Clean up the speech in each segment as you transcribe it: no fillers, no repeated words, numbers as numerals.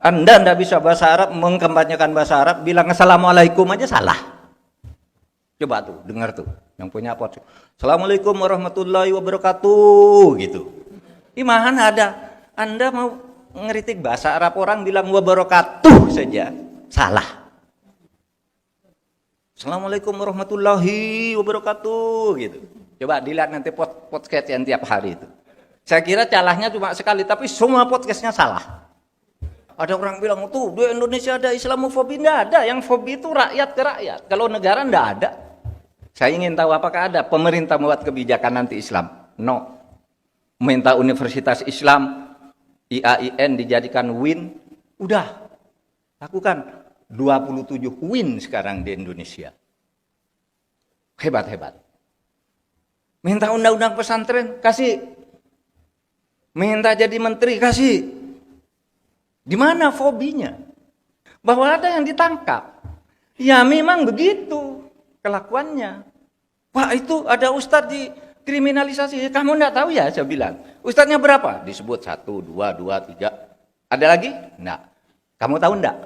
Anda tidak bisa bahasa Arab, mengkampanyekan bahasa Arab, bilang Assalamualaikum aja salah. Coba tuh, dengar tuh, yang punya podcast. Assalamualaikum warahmatullahi wabarakatuh, gitu. Di mana ada? Anda mau ngeritik bahasa Arab, orang bilang wabarakatuh saja, salah. Assalamualaikum warahmatullahi wabarakatuh, gitu. Coba dilihat nanti podcast yang tiap hari itu. Saya kira calahnya cuma sekali, tapi semua podcastnya salah. Ada orang bilang, tuh di Indonesia ada Islamofobi. Tidak ada, yang fobi itu rakyat ke rakyat. Kalau negara tidak ada. Saya ingin tahu apakah ada pemerintah membuat kebijakan anti Islam? No. Minta Universitas Islam, IAIN dijadikan WIN. Udah, lakukan. 27 WIN sekarang di Indonesia. Hebat-hebat. Minta undang-undang pesantren, kasih. Minta jadi menteri, kasih. Di mana fobinya? Bahwa ada yang ditangkap. Ya memang begitu kelakuannya. Wah itu ada ustadz dikriminalisasi. Kamu enggak tahu ya, saya bilang. Ustadznya berapa? Disebut 1, 2, 3. Ada lagi? Enggak. Kamu tahu enggak?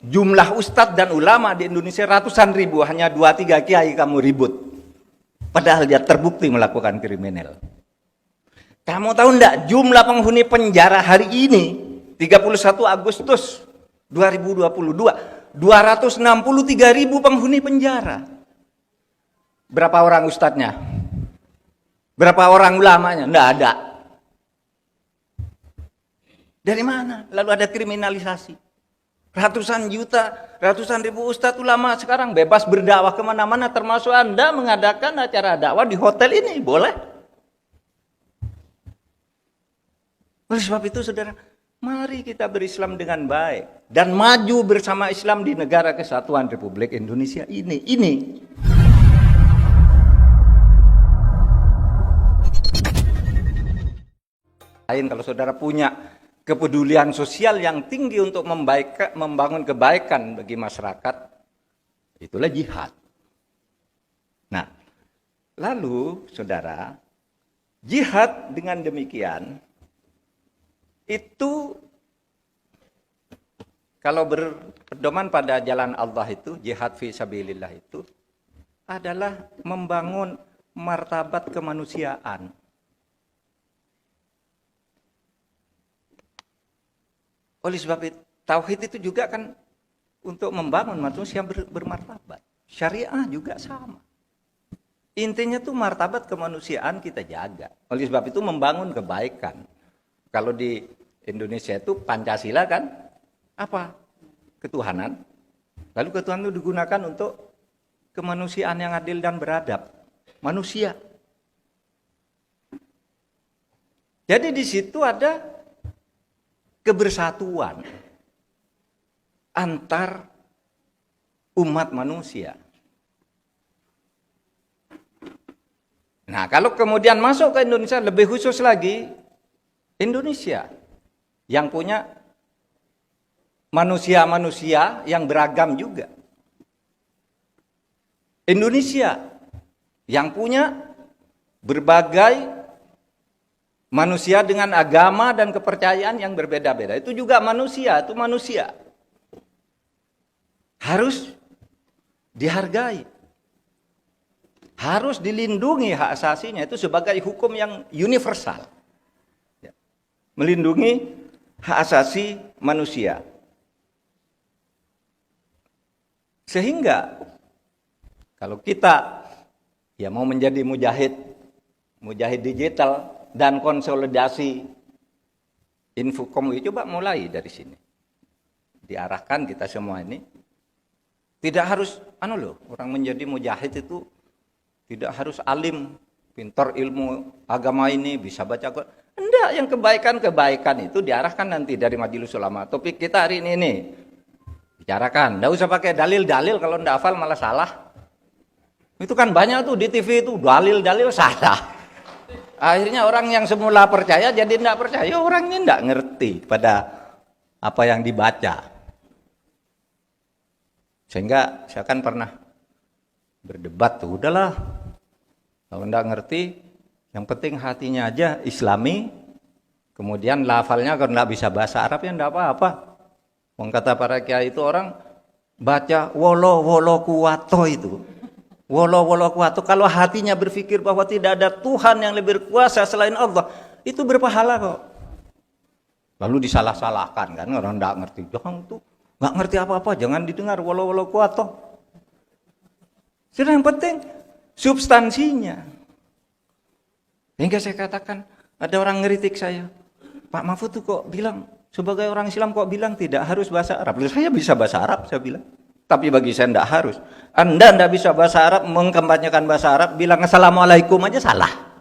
Jumlah ustadz dan ulama di Indonesia ratusan ribu. Hanya 2-3 kiai kamu ribut. Padahal dia terbukti melakukan kriminal. Kamu tahu enggak? Jumlah penghuni penjara hari ini 31 Agustus 2022, 263.000 penghuni penjara. Berapa orang ustadznya? Berapa orang ulamanya? Enggak ada. Dari mana? Lalu ada kriminalisasi. Ratusan juta, ratusan ribu ustadz ulama sekarang bebas berdakwah kemana-mana, termasuk Anda mengadakan acara dakwah di hotel ini, boleh. Oleh sebab itu saudara, mari kita berislam dengan baik dan maju bersama Islam di negara kesatuan Republik Indonesia ini. Lain kalau saudara punya kepedulian sosial yang tinggi untuk membangun kebaikan bagi masyarakat, itulah jihad. Nah, lalu saudara, jihad dengan demikian itu kalau berpedoman pada jalan Allah itu, jihad fi sabilillah itu adalah membangun martabat kemanusiaan. Oleh sebab itu, tauhid itu juga kan untuk membangun manusia bermartabat. Syariah juga sama. Intinya tuh martabat kemanusiaan kita jaga. Oleh sebab itu membangun kebaikan. Kalau di Indonesia itu Pancasila kan apa? Ketuhanan. Lalu ketuhanan itu digunakan untuk kemanusiaan yang adil dan beradab. Manusia. Jadi di situ ada kebersatuan antar umat manusia. Nah, kalau kemudian masuk ke Indonesia, lebih khusus lagi, Indonesia yang punya manusia-manusia yang beragam juga. Indonesia yang punya berbagai manusia dengan agama dan kepercayaan yang berbeda-beda. Itu juga manusia, itu manusia. Harus dihargai. Harus dilindungi hak asasinya, itu sebagai hukum yang universal. Melindungi hak asasi manusia. Sehingga kalau kita ya mau menjadi mujahid digital dan konsolidasi Infokom, coba mulai dari sini. Diarahkan kita semua ini. Tidak harus orang menjadi mujahid itu tidak harus alim, pintar ilmu agama ini, bisa baca Quran. Enggak, yang kebaikan-kebaikan itu diarahkan nanti dari Majelis Ulama. Topik kita hari ini bicarakan. Enggak usah pakai dalil-dalil, kalau enggak hafal malah salah. Itu kan banyak tuh di TV itu dalil-dalil salah. Akhirnya orang yang semula percaya jadi enggak percaya. Orang ini enggak ngerti pada apa yang dibaca. Sehingga saya kan pernah berdebat tuh, udahlah. Kalau enggak ngerti, yang penting hatinya aja Islami, kemudian lafalnya kalau enggak bisa bahasa Arab ya enggak apa-apa. Wong kata para kiai itu orang baca wolo wolo kuwato itu. Wolo wolo kuwato, kalau hatinya berpikir bahwa tidak ada Tuhan yang lebih berkuasa selain Allah, itu berpahala kok. Lalu disalah-salahkan kan, orang enggak ngerti. Jangan tuh, enggak ngerti apa-apa, jangan didengar wolo wolo kuwato. Jadi yang penting substansinya. Hingga saya katakan, ada orang ngeritik saya, Pak Mahfud tuh kok bilang, sebagai orang Islam kok bilang tidak harus bahasa Arab. Saya bisa bahasa Arab, saya bilang. Tapi bagi saya tidak harus. Anda tidak bisa bahasa Arab, mengkampanyekan bahasa Arab, bilang Assalamualaikum aja salah.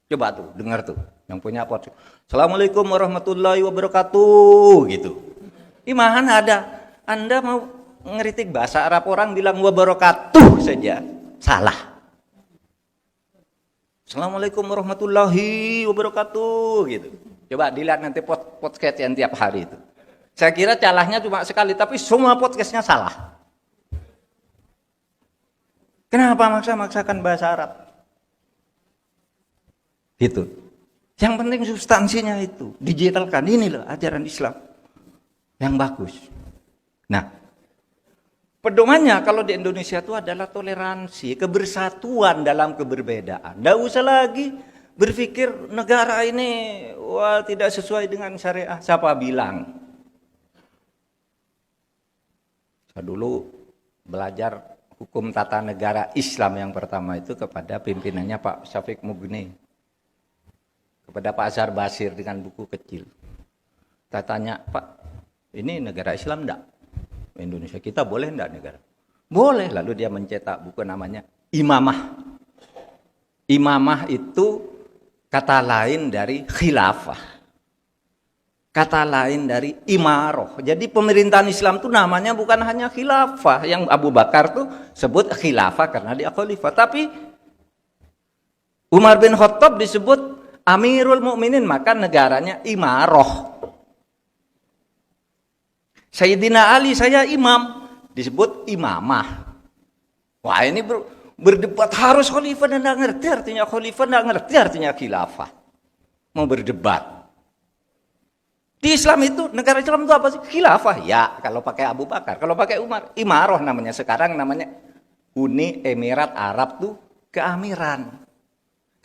Coba tuh, dengar tuh, yang punya podcast. Assalamualaikum warahmatullahi wabarakatuh, gitu. Di mana ada, Anda mau ngeritik bahasa Arab orang bilang wabarakatuh saja, salah. Assalamualaikum warahmatullahi wabarakatuh, gitu. Coba dilihat nanti podcast yang tiap hari itu. Saya kira calahnya cuma sekali, tapi semua podcastnya salah. Kenapa maksa-maksakan bahasa Arab? Gitu. Yang penting substansinya itu digitalkan. Ini loh ajaran Islam yang bagus. Nah, pedomannya kalau di Indonesia itu adalah toleransi, kebersatuan dalam keberbedaan. Tidak usah lagi berpikir negara ini wah tidak sesuai dengan syariah. Siapa bilang? Saya dulu belajar hukum tata negara Islam yang pertama itu kepada pimpinannya Pak Syafiq Mugni, kepada Pak Azhar Basir dengan buku kecil. Saya tanya, Pak, ini negara Islam enggak? Indonesia kita boleh enggak negara? Boleh. Lalu dia mencetak buku namanya Imamah. Imamah itu kata lain dari khilafah. Kata lain dari imaroh. Jadi pemerintahan Islam itu namanya bukan hanya khilafah. Yang Abu Bakar tuh sebut khilafah karena dia khalifah. Tapi Umar bin Khattab disebut Amirul Mukminin, maka negaranya imaroh. Sayyidina Ali saya imam, disebut imamah. Wah ini berdebat harus khalifah dan tidak ngerti artinya khalifah, tidak ngerti artinya khilafah. Mau berdebat. Di Islam itu, negara Islam itu apa sih? Khilafah. Ya, kalau pakai Abu Bakar. Kalau pakai Umar, imaroh namanya. Sekarang namanya Uni Emirat Arab tuh keamiran.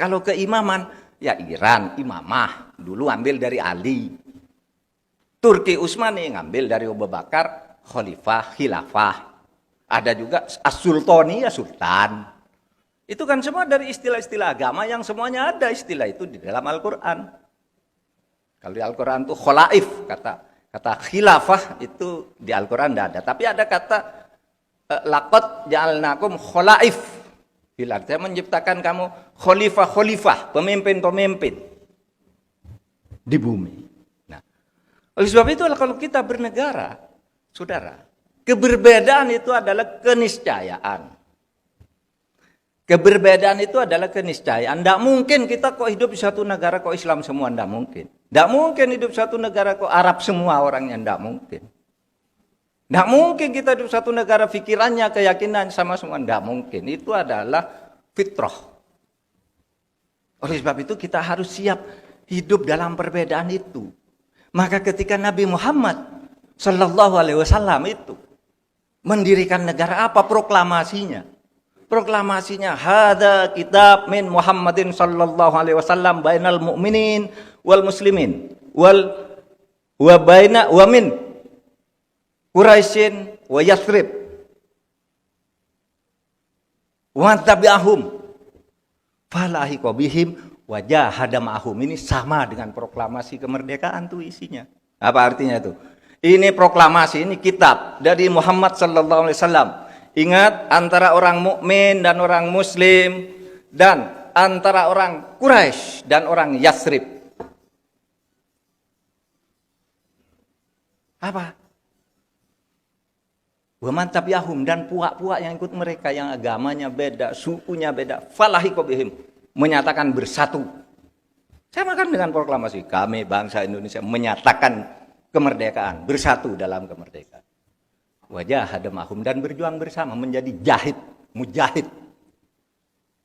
Kalau keimaman, ya Iran, imamah. Dulu ambil dari Ali. Turki Utsmani ngambil dari Abu Bakar, khalifah, khilafah. Ada juga as-sultani, ya sultan. Itu kan semua dari istilah-istilah agama yang semuanya ada istilah itu di dalam Al-Quran. Kalau di Al-Quran itu kholaif, kata khilafah itu di Al-Quran tidak ada. Tapi ada kata laqad ja'alnakum kholaif. Saya menciptakan kamu khalifah, pemimpin-pemimpin di bumi. Nah, oleh sebab itu kalau kita bernegara, saudara, keberbedaan itu adalah keniscayaan. Keberbedaan itu adalah keniscayaan. Tidak mungkin kita kok hidup di satu negara kok Islam semua, tidak mungkin. Tidak mungkin hidup di satu negara kok Arab semua orangnya, tidak mungkin. Tidak mungkin kita hidup di satu negara pikirannya, keyakinan sama semua, tidak mungkin. Itu adalah fitrah. Oleh sebab itu kita harus siap hidup dalam perbedaan itu. Maka ketika Nabi Muhammad Sallallahu Alaihi Wasallam itu mendirikan negara apa proklamasinya? Proklamasinya hada kitab min Muhammadin sallallahu alaihi wasallam bainal mu'minin wal muslimin wa baina wa min Quraisyin wa Yathrib wa tabi'ahum falahiqa bihim wa jahada ma'ahum. Ini sama dengan proklamasi kemerdekaan tuh isinya. Apa artinya itu? Ini proklamasi, ini kitab dari Muhammad sallallahu alaihi wasallam. Ingat, antara orang mukmin dan orang muslim, dan antara orang Quraisy dan orang Yathrib. Apa? Wa man tabi'ahum, dan puak-puak yang ikut mereka yang agamanya beda, sukunya beda, falahiqa bihim, menyatakan bersatu. Sama kan dengan proklamasi kami bangsa Indonesia menyatakan kemerdekaan, bersatu dalam kemerdekaan. Wajah hadamahum, dan berjuang bersama menjadi jahid, mujahid.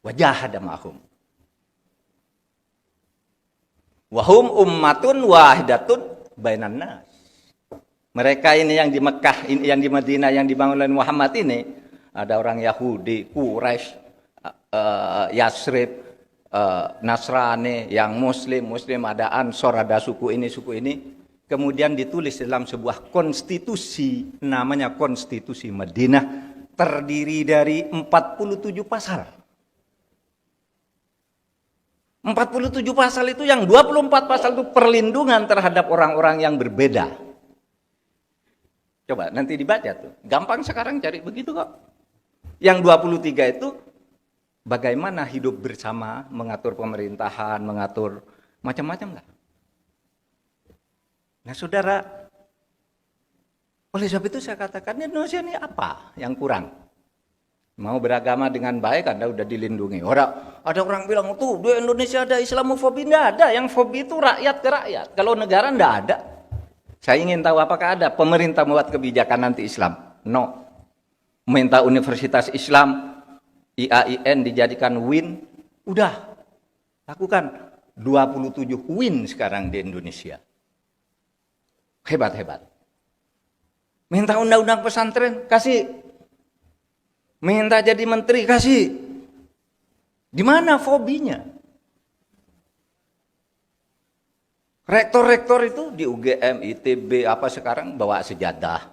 Wajah hadamahum. Wahum ummatun wahidatun bainan nas. Mereka ini yang di Mekah, ini yang di Madinah, yang dibangun oleh Muhammad ini, ada orang Yahudi, Quraisy, Yasrib, Nasrani, yang Muslim, ada Ansor, ada suku ini. Kemudian ditulis dalam sebuah konstitusi, namanya Konstitusi Madinah, terdiri dari 47 pasal. 47 pasal itu yang 24 pasal itu perlindungan terhadap orang-orang yang berbeda. Coba nanti dibaca tuh. Gampang sekarang cari begitu kok. Yang 23 itu bagaimana hidup bersama, mengatur pemerintahan, mengatur macam-macam enggak? Nah, Saudara, oleh sebab itu saya katakan Indonesia ini apa yang kurang? Mau beragama dengan baik, Anda udah dilindungi. Ada orang bilang, tuh di Indonesia ada Islamofobi. Nggak ada, yang fobi itu rakyat ke rakyat. Kalau negara nggak ada. Saya ingin tahu apakah ada pemerintah membuat kebijakan anti Islam? No. Minta Universitas Islam, IAIN dijadikan WIN, udah. Lakukan 27 WIN sekarang di Indonesia. Hebat. Minta undang-undang pesantren, kasih. Minta jadi menteri, kasih. Di mana fobinya? Rektor-rektor itu di UGM, ITB, apa sekarang bawa sejadah.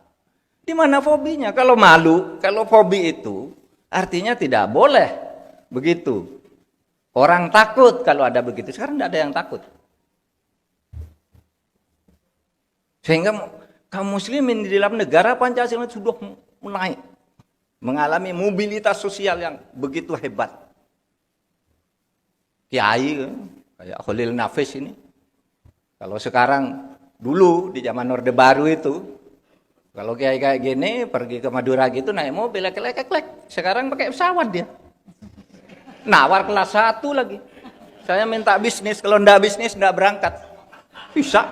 Di mana fobinya? Kalau malu, kalau fobi itu artinya tidak boleh begitu. Orang takut kalau ada begitu. Sekarang tidak ada yang takut. Sehingga kaum muslimin di dalam negara Pancasila sudah naik. Mengalami mobilitas sosial yang begitu hebat. Kiai kayak Khalil Nafis ini. Kalau sekarang, dulu di zaman Orde Baru itu, kalau kiai kayak gini pergi ke Madura gitu naik mobil lek. Sekarang pakai pesawat dia. Nawar kelas 1 lagi. Saya minta bisnis, kalau enggak bisnis enggak berangkat. Bisa.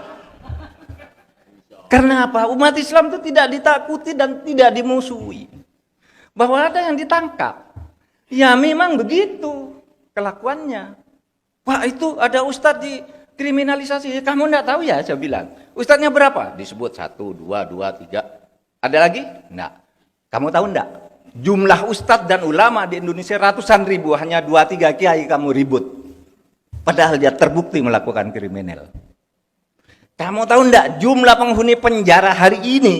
Karena apa? Umat Islam itu tidak ditakuti dan tidak dimusuhi. Bahwa ada yang ditangkap. Ya memang begitu kelakuannya. Wah, itu ada ustadz dikriminalisasi. Kamu enggak tahu ya, saya bilang. Ustadznya berapa? Disebut 1, 2, 3. Ada lagi? Enggak. Kamu tahu enggak? Jumlah ustadz dan ulama di Indonesia ratusan ribu. Hanya 2-3 kiai kamu ribut. Padahal dia terbukti melakukan kriminal. Kamu tahu enggak? Jumlah penghuni penjara hari ini,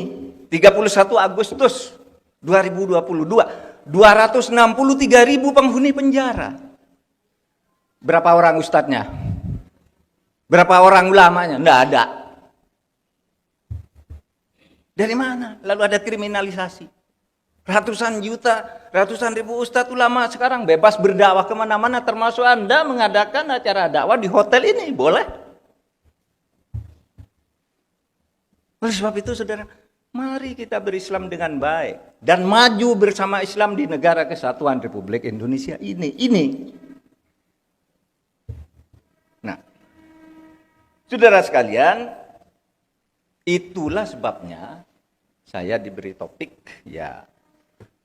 31 Agustus 2022, 263.000 penghuni penjara. Berapa orang ustadznya? Berapa orang ulamanya? Enggak ada. Dari mana? Lalu ada kriminalisasi. Ratusan juta, ratusan ribu ustadz ulama sekarang bebas berdakwah kemana-mana, termasuk Anda mengadakan acara dakwah di hotel ini, boleh. Oleh sebab itu, saudara, mari kita berislam dengan baik dan maju bersama Islam di negara kesatuan Republik Indonesia ini. Nah, saudara sekalian, itulah sebabnya saya diberi topik, ya,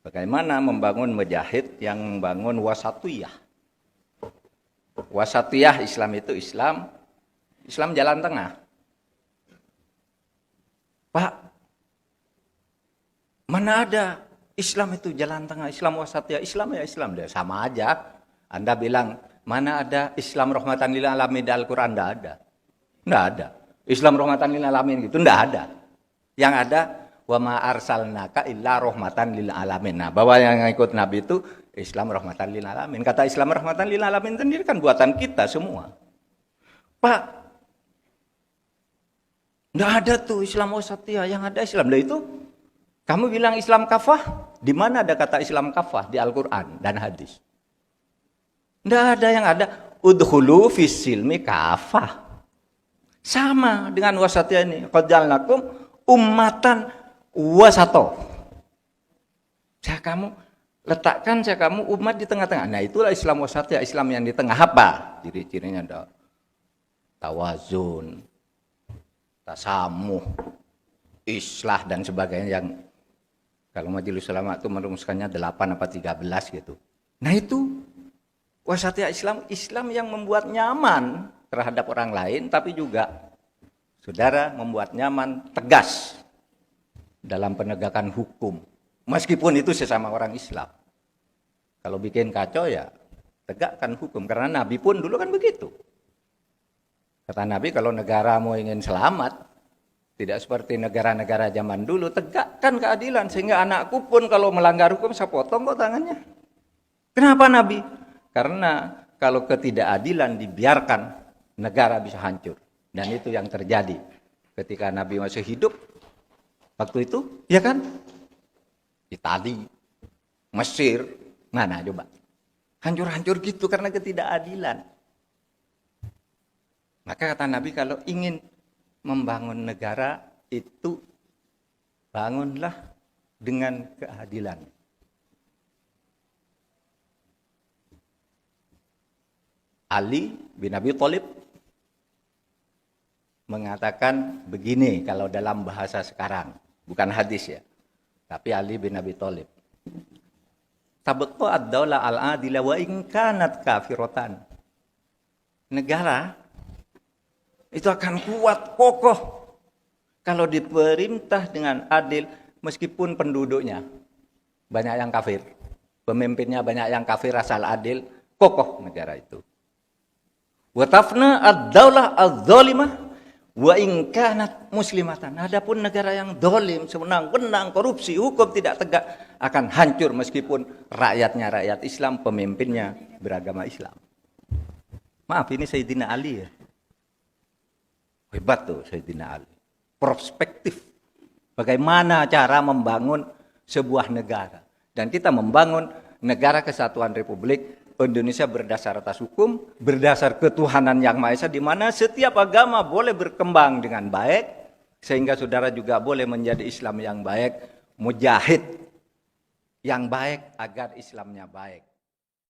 bagaimana membangun mujahid yang membangun wasatiyah. Wasatiyah Islam itu Islam jalan tengah. Pak, mana ada Islam itu jalan tengah, Islam wasatiyah, Islam ya Islam, dia sama aja. Anda bilang, mana ada Islam rahmatan lil alamin di Al-Quran? Enggak ada. Enggak ada. Islam rahmatan lil alamin gitu, enggak ada. Yang ada, wa ma arsalnaka illa rahmatan lil alamin. Nah, bahwa yang ikut Nabi itu Islam rahmatan lil alamin. Kata Islam rahmatan lil alamin sendiri kan buatan kita semua. Pak, enggak ada tuh Islam wasatiyah, yang ada Islam. Lah itu kamu bilang Islam kafah, di mana ada kata Islam kafah di Al-Qur'an dan hadis? Enggak ada, yang ada udkhulu fis silmi kafah. Sama dengan wasatiyah ini. Qad ja'alnakum ummatan wasato. Saya kamu umat di tengah-tengah. Nah, itulah Islam wasatiyah, Islam yang di tengah. Apa? Ciri-cirinya ada tawazun, tasamuh, islah dan sebagainya, yang kalau majelis ulama itu merumuskannya 8 apa 13 gitu. Nah, itu wasatiyah Islam yang membuat nyaman terhadap orang lain, tapi juga saudara membuat nyaman, tegas dalam penegakan hukum. Meskipun itu sesama orang Islam. Kalau bikin kacau ya tegakkan hukum. Karena Nabi pun dulu kan begitu. Kata Nabi kalau negara mau ingin selamat, tidak seperti negara-negara zaman dulu, tegakkan keadilan. Sehingga anakku pun kalau melanggar hukum saya potong kok tangannya. Kenapa Nabi? Karena kalau ketidakadilan dibiarkan, negara bisa hancur. Dan itu yang terjadi ketika Nabi masih hidup. Waktu itu, ya kan? Itali, Mesir, mana coba? Hancur-hancur gitu karena ketidakadilan. Maka kata Nabi kalau ingin membangun negara itu bangunlah dengan keadilan. Ali bin Abi Thalib mengatakan begini kalau dalam bahasa sekarang, bukan hadis ya. Tapi Ali bin Abi Thalib. Tabqa ad-daulah al-adila wa in kanat kafiratan. Negara itu akan kuat, kokoh kalau diperintah dengan adil meskipun penduduknya banyak yang kafir. Pemimpinnya banyak yang kafir asal adil, kokoh negara itu. Wa tafna ad-daulah adz-zalimah wa in kanat muslimatan. Adapun negara yang dolim, sewenang-wenang, korupsi, hukum tidak tegak akan hancur meskipun rakyatnya rakyat Islam, pemimpinnya beragama Islam. Maaf, ini Sayyidina Ali ya. Hebat tuh Sayyidina Ali. Perspektif. Bagaimana cara membangun sebuah negara. Dan kita membangun negara kesatuan Republik Indonesia berdasar atas hukum, berdasar ketuhanan yang Maha Esa, di mana setiap agama boleh berkembang dengan baik, sehingga saudara juga boleh menjadi Islam yang baik, mujahid yang baik agar Islamnya baik.